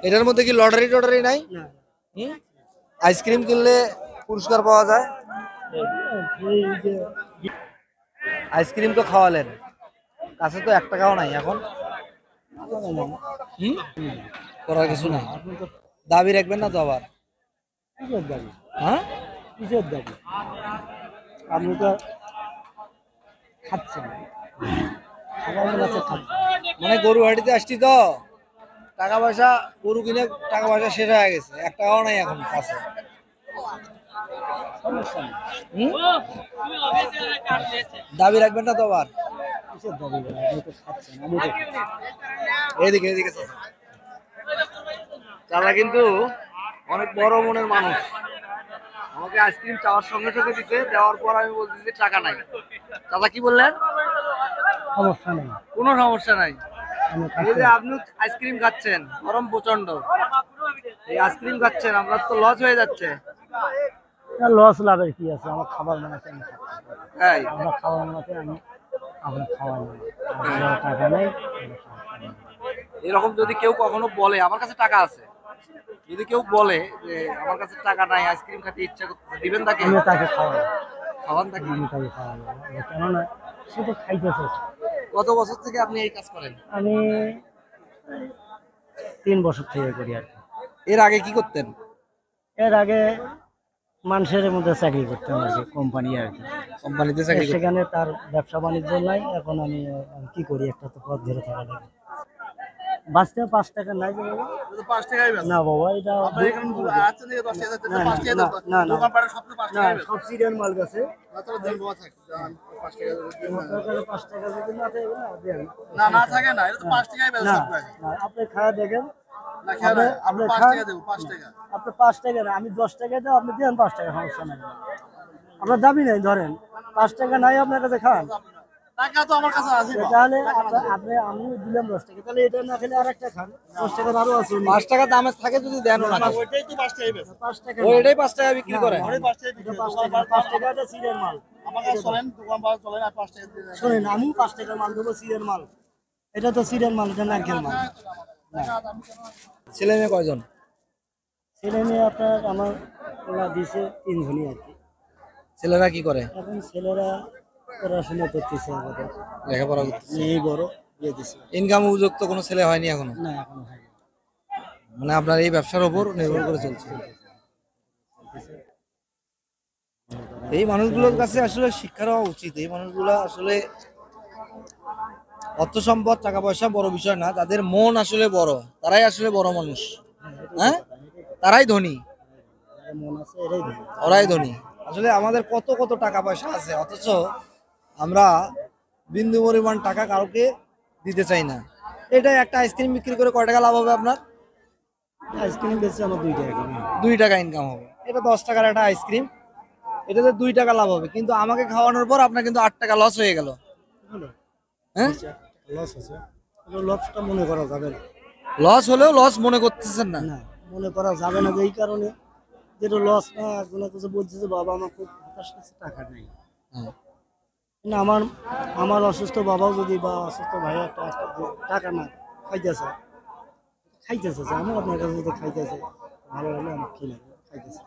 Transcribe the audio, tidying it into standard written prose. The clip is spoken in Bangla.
এটার মধ্যে কি লটারি টটারি নাই? আইসক্রিম কিনলে পুরস্কার পাওয়া যায়? আইসক্রিম তো খাওয়ালেন, কাছে তো 1 টাকাও নাই এখন। করার কিছু নাই, দাবি রাখবেন না তো আবার? হ্যাঁ, কিসের দাবি? আপনি তো খাচ্ছেন, মানে গরু হাটিতে আসছি তো, টাকা পয়সা গরু কিনে টাকা পয়সা শেষ হয়ে গেছে, 1 টাকাও নাই এখন কাছে। দাবি রাখবেন না তো আবার? কিসের দাবি? আপনি তো খাচ্ছেন, আমি তো এদিকে এদিকে তারা কিন্তু অনেক বড় মনের মানুষ। আমাকে আইসক্রিম চাওয়ার সঙ্গে সঙ্গে দিতে, দেওয়ার পর আমি বলতেছি টাকা নাই। দাদা কি বললেন? সমস্যা নেই, কোনো সমস্যা নাই। এই যে আপনি আইসক্রিম খাচ্ছেন, গরম প্রচন্ড, এই আইসক্রিম খাচ্ছেন, আপনার তো লস হয়ে যাচ্ছে। লস লাভের কি আছে? আমার খাবার বানাতে তাই আমরা খাবার বানাতে আমি আপনার খাওয়াই টাকা নেই। এরকম যদি কেউ কখনো বলে আমার কাছে টাকা আছে, যদি কেউ বলে যে আমার কাছে টাকা নাই, আইসক্রিম খেতে ইচ্ছা করতেছে, দিবেন তাকে? আমি তাকে খাওয়াই, খাওয়ান তাকে? আমি তাকে খাওয়াই, কেননা সে তো খাইতেছে। কত বছর থেকে আপনি এই কাজ করেন? আমি 3 বছর থেকে করি আর কি। এর আগে কি করতেন? এর আগে মানুষের মধ্যে চাকরি করতাম আর কি, কোম্পানি আর কি। কোম্পানিতে চাকরি করতেন? সেখানে তার ব্যবসা বাণিজ্য নাই। এখন আমি কি করি, একটা তো পথ ধরে থাকা লাগে। বাঁচতে 5 টাকা নাই যে বাবা। 5 টাকাই না বাবা, এটা সব সিরিয়াল মাল গেছে। 5 টাকা যদি না থাকে না থাকে না, এটা তো 5 টাকাই বেচা সব জায়গায়। আপনি খাওয়া দেখেন, আপনি 5 টাকা দেব, 5 টাকা। আপনি 5 টাকা না, আমি 10 টাকা দেব, আপনি দেন 5 টাকা, সমস্যা নাই। আপনার দাবি নেই, ধরেন 5 টাকা নাই আপনার কাছে, খান। টাকা তো আমার কাছে আছে। তাহলে আপনি আমি দিলাম 10 টাকা, তাহলে এটা না খেলে আরেকটা খান। 10 টাকা আরো আছে। 5 টাকা দামে থাকে যদি দেন না, ওইটাই তো 5 টাকাই বেচে। 5 টাকা ওইটাই 5 টাকা বিক্রি করে। ওই 5 টাকাই বিক্রি করে। 5 টাকা এটা সিরিয়াল মাল। আমার কাছে চলেন, দোকান বাজার চলেন, আর 5 টাকা দিয়ে দেন। শুনেন, আমি 5 টাকার মাল দেবো, সিরিয়াল মাল। এটা তো সিরিয়াল মাল, এটা নারকেল মাল। ছেলে মেয়ে কয়জন? ছেলে মেয়ে আপনার আমার ওরা দিছে 3 জনই আর কি। ছেলেরা কি করে? এখন ছেলেরা পড়াশোনা করতেছে, আমাদের লেখাপড়া করতেছে। এই বড় বিয়ে দিছে। ইনকাম উপযুক্ত কোনো ছেলে হয়নি এখনো? না, এখনো হয়নি। মানে আপনার এই ব্যবসার উপর নির্ভর করে চলছে। এই মানুষগুলোর কাছে আসলে শিক্ষা হওয়া উচিত। এই মানুষগুলো আসলে অর্থ সম্পদ টাকা পয়সা বড় বিষয় না, তাদের মন আসলে বড়, তারাই আসলে বড় মানুষ। হ্যাঁ, তারাই ধনী, মন আছে, এটাই ধনী। ওরাই ধনী। আসলে আমাদের কত কত টাকা পয়সা আছে, অথচ আমরা বিন্দু পরিমাণ টাকা কাউকে দিতে চাই না। এটা একটা আইসক্রিম বিক্রি করে কয় টাকা লাভ হবে আপনার? আইসক্রিম বেচে আমার 2 টাকা কিনে 2 টাকা ইনকাম হবে। এটা 10 টাকার একটা আইসক্রিম, এটাতে 2 টাকা লাভ হবে, কিন্তু আমাকে খাওয়ানোর পর আপনার কিন্তু 8 টাকা লস হয়ে গেল। হ্যাঁ, লস আছে, লসটা মনে করা যাবে না। লস হলেও লস মনে করতেছেন না? না, মনে করা যাবে না, এই কারণে যেটা লস না, কোনো কিছু বলছে যে বাবা আমার খুব হতাশ করছে, টাকা নেই। না, আমার অসুস্থ বাবাও যদি বা অসুস্থ ভাই একটা টাকা না খাইতেছে, আমি আপনার কাছে যদি খাইতেছে ভালো লাগলে আমার কিনে খাইতেছে।